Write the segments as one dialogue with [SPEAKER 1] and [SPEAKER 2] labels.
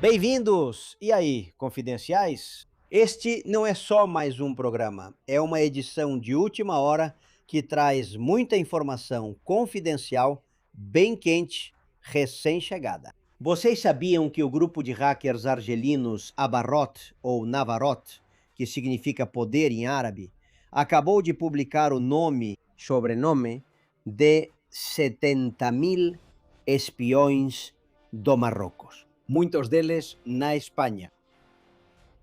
[SPEAKER 1] Bem-vindos! E aí, confidenciais? Este não é só mais um programa, é uma edição de última hora que traz muita informação confidencial, bem quente, recém-chegada. Vocês sabiam que o grupo de hackers argelinos Abarot, ou Navarot, que significa poder em árabe, acabou de publicar o nome, sobrenome, de 70.000 espiões do Marrocos, muitos deles na Espanha.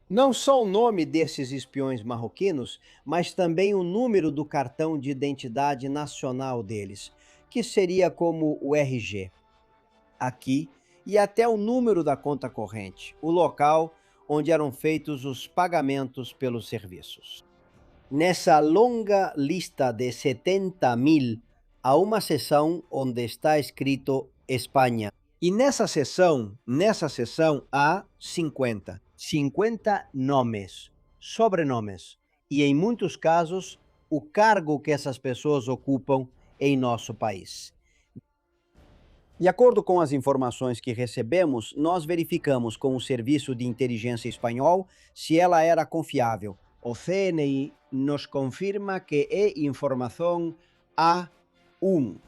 [SPEAKER 1] Não só o nome desses espiões marroquinos, mas também o número do cartão de identidade nacional deles, que seria como o RG aqui, e até o número da conta corrente, o local onde eram feitos os pagamentos pelos serviços. Nessa longa lista de 70.000, há uma seção onde está escrito Espanha. E nessa seção há 50 nomes, sobrenomes, e em muitos casos o cargo que essas pessoas ocupam em nosso país. De acordo com as informações que recebemos, nós verificamos com o Serviço de Inteligência Espanhol se ela era confiável. O CNI nos confirma que é informação A1,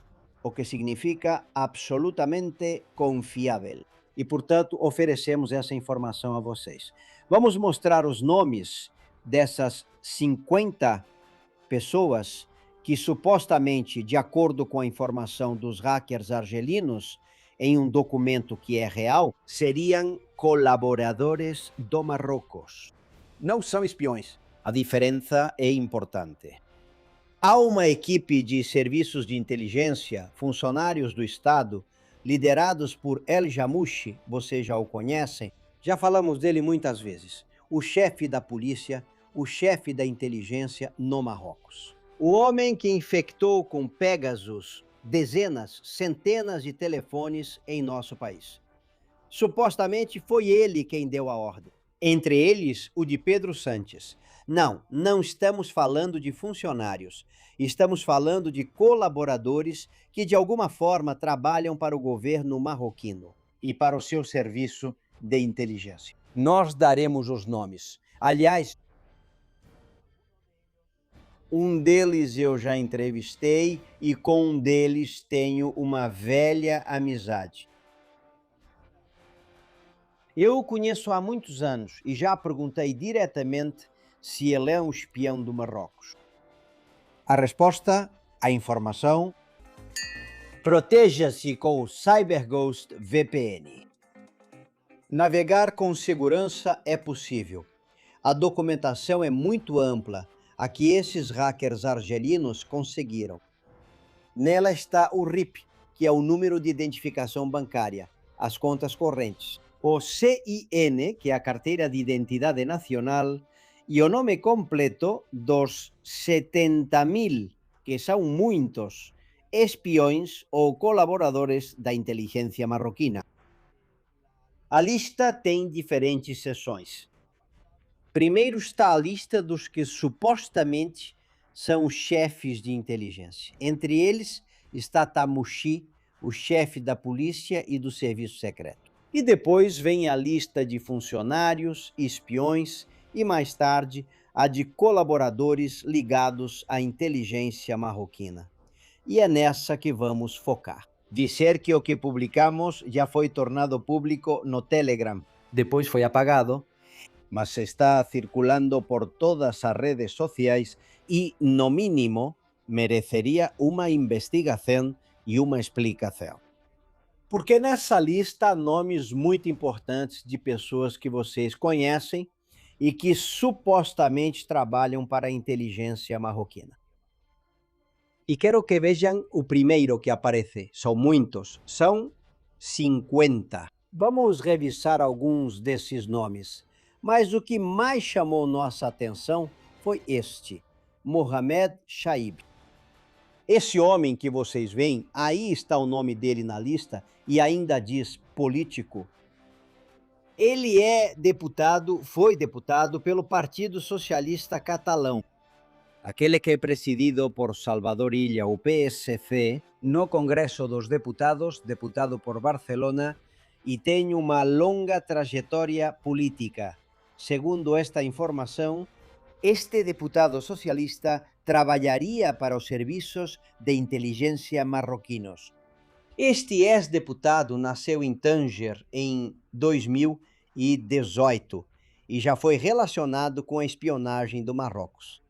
[SPEAKER 1] o que significa absolutamente confiável. E, portanto, oferecemos essa informação a vocês. Vamos mostrar os nomes dessas 50 pessoas que supostamente, de acordo com a informação dos hackers argelinos, em um documento que é real, seriam colaboradores do Marrocos. Não são espiões. A diferença é importante. Há uma equipe de serviços de inteligência, funcionários do Estado, liderados por El Jamouchi, vocês já o conhecem, já falamos dele muitas vezes, o chefe da polícia, o chefe da inteligência no Marrocos. O homem que infectou com Pegasus dezenas, centenas de telefones em nosso país. Supostamente foi ele quem deu a ordem. Entre eles, o de Pedro Sanches. Não estamos falando de funcionários. Estamos falando de colaboradores que, de alguma forma, trabalham para o governo marroquino e para o seu serviço de inteligência. Nós daremos os nomes. Aliás, um deles eu já entrevistei e com um deles tenho uma velha amizade. Eu o conheço há muitos anos e já perguntei diretamente se ele é um espião do Marrocos. A resposta, a informação: proteja-se com o CyberGhost VPN. Navegar com segurança é possível. A documentação é muito ampla, a que esses hackers argelinos conseguiram. Nela está o RIP, que é o número de identificação bancária, as contas correntes, o CIN, que é a Carteira de Identidade Nacional, e o nome completo dos 70.000, que são muitos, espiões ou colaboradores da inteligência marroquina. A lista tem diferentes seções. Primeiro está a lista dos que supostamente são os chefes de inteligência. Entre eles está Tamushi, o chefe da polícia e do serviço secreto. E depois vem a lista de funcionários, espiões e, mais tarde, a de colaboradores ligados à inteligência marroquina. E é nessa que vamos focar. Dizer que o que publicamos já foi tornado público no Telegram, depois foi apagado, mas está circulando por todas as redes sociais e, no mínimo, mereceria uma investigação e uma explicação. Porque nessa lista há nomes muito importantes de pessoas que vocês conhecem e que supostamente trabalham para a inteligência marroquina. E quero que vejam o primeiro que aparece. São muitos, são 50. Vamos revisar alguns desses nomes, mas o que mais chamou nossa atenção foi este, Mohamed Shaib. Esse homem que vocês veem, aí está o nome dele na lista e ainda diz político. Ele foi deputado pelo Partido Socialista Catalão, aquele que é presidido por Salvador Illa, o PSC, no Congresso dos Deputados, deputado por Barcelona, e tem uma longa trajetória política. Segundo esta informação, este deputado socialista trabalharia para os serviços de inteligência marroquinos. Este ex-deputado nasceu em Tanger em 2018 e já foi relacionado com a espionagem do Marrocos.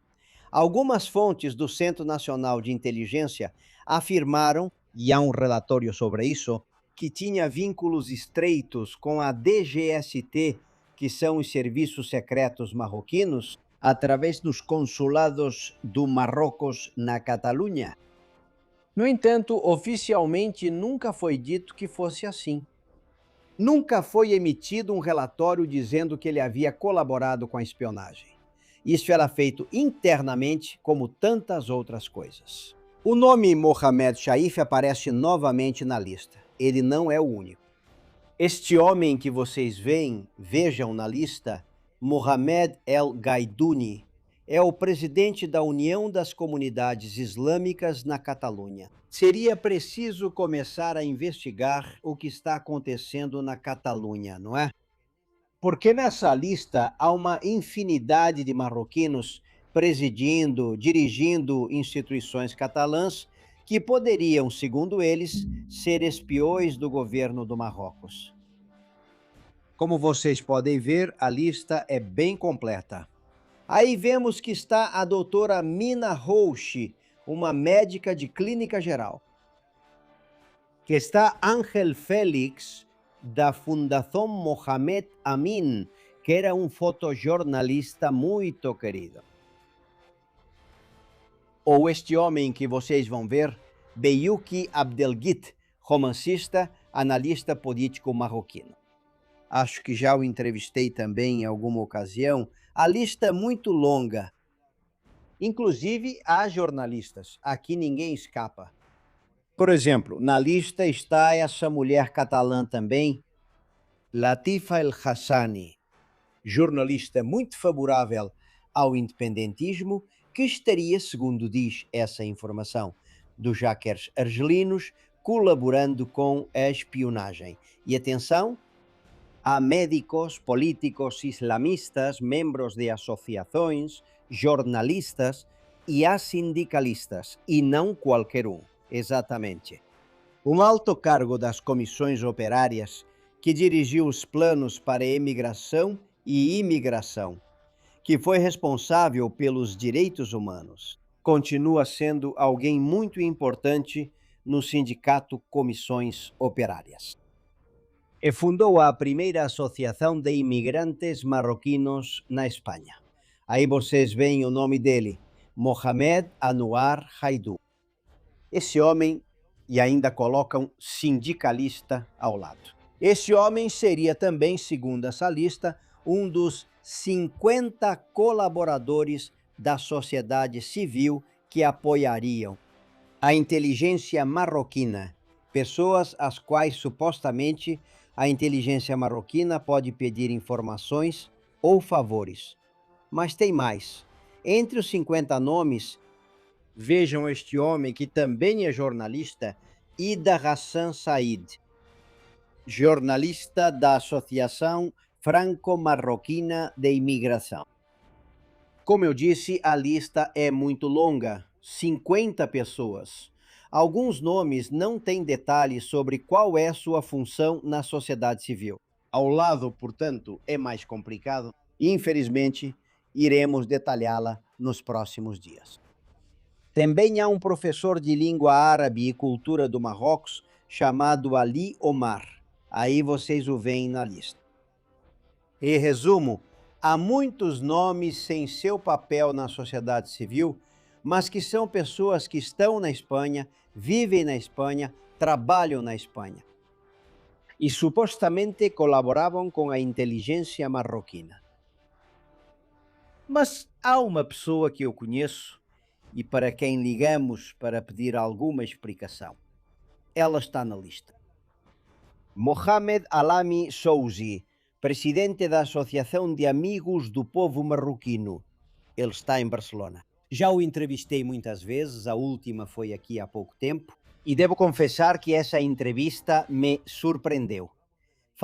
[SPEAKER 1] Algumas fontes do Centro Nacional de Inteligência afirmaram, e há um relatório sobre isso, que tinha vínculos estreitos com a DGST, que são os serviços secretos marroquinos, através dos consulados do Marrocos na Catalunha. No entanto, oficialmente nunca foi dito que fosse assim. Nunca foi emitido um relatório dizendo que ele havia colaborado com a espionagem. Isso era feito internamente, como tantas outras coisas. O nome Mohamed Shaif aparece novamente na lista. Ele não é o único. Este homem que vocês vejam na lista, Mohamed El Gaidouni, é o presidente da União das Comunidades Islâmicas na Catalunha. Seria preciso começar a investigar o que está acontecendo na Catalunha, não é? Porque nessa lista há uma infinidade de marroquinos presidindo, dirigindo instituições catalãs que poderiam, segundo eles, ser espiões do governo do Marrocos. Como vocês podem ver, a lista é bem completa. Aí vemos que está a doutora Mina Rouchi, uma médica de clínica geral. Que está Ángel Félix, da Fundação Mohamed Amin, que era um fotojornalista muito querido. Ou este homem que vocês vão ver, Beyouki Abdelghit, romancista, analista político marroquino. Acho que já o entrevistei também em alguma ocasião. A lista é muito longa. Inclusive, há jornalistas. Aqui ninguém escapa. Por exemplo, na lista está essa mulher catalã também, Latifa El Hassani, jornalista muito favorável ao independentismo, que estaria, segundo diz essa informação, dos hackers argelinos, colaborando com a espionagem. E atenção, há médicos, políticos islamistas, membros de associações, jornalistas e há sindicalistas, e não qualquer um. Exatamente. Um alto cargo das comissões operárias que dirigiu os planos para emigração e imigração, que foi responsável pelos direitos humanos, continua sendo alguém muito importante no sindicato Comissões Operárias. E fundou a primeira associação de imigrantes marroquinos na Espanha. Aí vocês veem o nome dele, Mohamed Anouar Haidou. Esse homem, e ainda colocam sindicalista ao lado. Esse homem seria também, segundo essa lista, um dos 50 colaboradores da sociedade civil que apoiariam a inteligência marroquina, pessoas às quais supostamente a inteligência marroquina pode pedir informações ou favores. Mas tem mais. Entre os 50 nomes, vejam este homem que também é jornalista, Ida Hassan Said, jornalista da Associação Franco-Marroquina de Imigração. Como eu disse, a lista é muito longa, 50 pessoas. Alguns nomes não têm detalhes sobre qual é sua função na sociedade civil. Ao lado, portanto, é mais complicado e, infelizmente, iremos detalhá-la nos próximos dias. Também há um professor de língua árabe e cultura do Marrocos chamado Ali Omar. Aí vocês o veem na lista. Em resumo, há muitos nomes sem seu papel na sociedade civil, mas que são pessoas que estão na Espanha, vivem na Espanha, trabalham na Espanha. E supostamente colaboravam com a inteligência marroquina. Mas há uma pessoa que eu conheço e para quem ligamos para pedir alguma explicação. Ela está na lista. Mohamed Alami Souzi, presidente da Associação de Amigos do Povo Marroquino. Ele está em Barcelona. Já o entrevistei muitas vezes, a última foi aqui há pouco tempo, e devo confessar que essa entrevista me surpreendeu.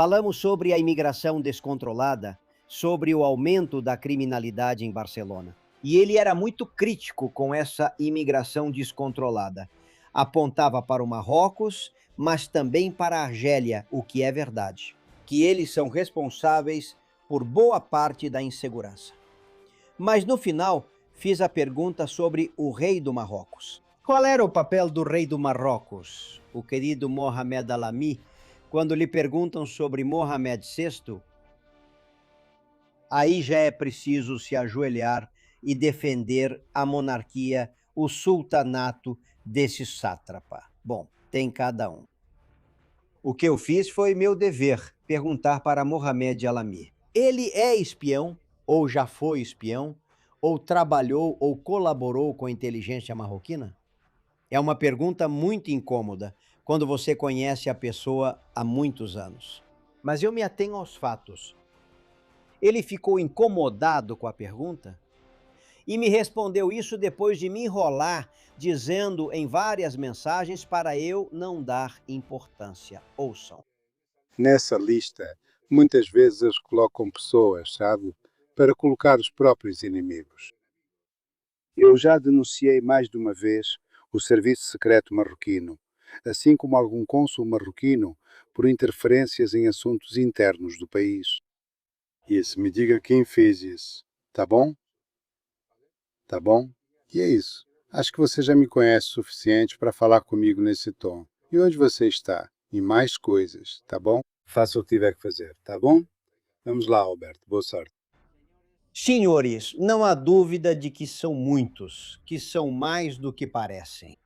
[SPEAKER 1] Falamos sobre a imigração descontrolada, sobre o aumento da criminalidade em Barcelona. E ele era muito crítico com essa imigração descontrolada. Apontava para o Marrocos, mas também para a Argélia, o que é verdade. Que eles são responsáveis por boa parte da insegurança. Mas no final, fiz a pergunta sobre o rei do Marrocos. Qual era o papel do rei do Marrocos, o querido Mohamed Alami, quando lhe perguntam sobre Mohamed VI? Aí já é preciso se ajoelhar e defender a monarquia, o sultanato desse sátrapa. Bom, tem cada um. O que eu fiz foi meu dever, perguntar para Mohamed Alami. Ele é espião, ou já foi espião, ou trabalhou ou colaborou com a inteligência marroquina? É uma pergunta muito incômoda quando você conhece a pessoa há muitos anos. Mas eu me atenho aos fatos. Ele ficou incomodado com a pergunta e me respondeu isso depois de me enrolar, dizendo em várias mensagens para eu não dar importância. Ouçam.
[SPEAKER 2] Nessa lista, muitas vezes eles colocam pessoas, sabe, para colocar os próprios inimigos. Eu já denunciei mais de uma vez o Serviço Secreto Marroquino, assim como algum cônsul marroquino, por interferências em assuntos internos do país. Isso, me diga quem fez isso, tá bom? Tá bom? E é isso. Acho que você já me conhece o suficiente para falar comigo nesse tom. E onde você está? E mais coisas, tá bom? Faça o que tiver que fazer, tá bom? Vamos lá, Alberto. Boa sorte.
[SPEAKER 1] Senhores, não há dúvida de que são muitos, que são mais do que parecem.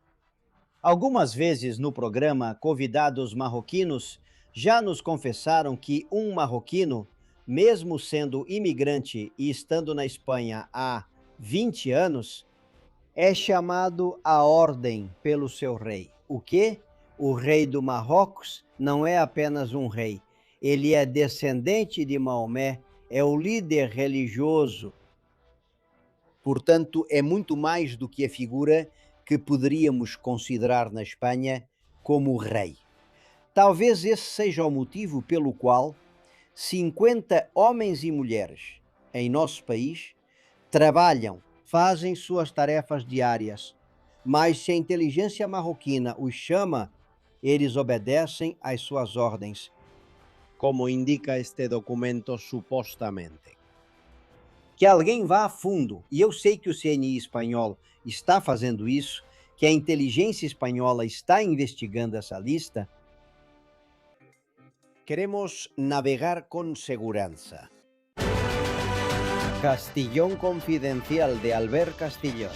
[SPEAKER 1] Algumas vezes no programa, convidados marroquinos já nos confessaram que um marroquino, mesmo sendo imigrante e estando na Espanha há 20 anos, é chamado à ordem pelo seu rei. O quê? O rei do Marrocos não é apenas um rei, ele é descendente de Maomé, é o líder religioso. Portanto, é muito mais do que a figura que poderíamos considerar na Espanha como rei. Talvez esse seja o motivo pelo qual 50 homens e mulheres em nosso país trabalham, fazem suas tarefas diárias, mas se a inteligência marroquina os chama, eles obedecem às suas ordens, como indica este documento supostamente. Que alguém vá a fundo, e eu sei que o CNI espanhol está fazendo isso, que a inteligência espanhola está investigando essa lista. Queremos navegar con segurança. Castillón Confidencial de Albert Castillón.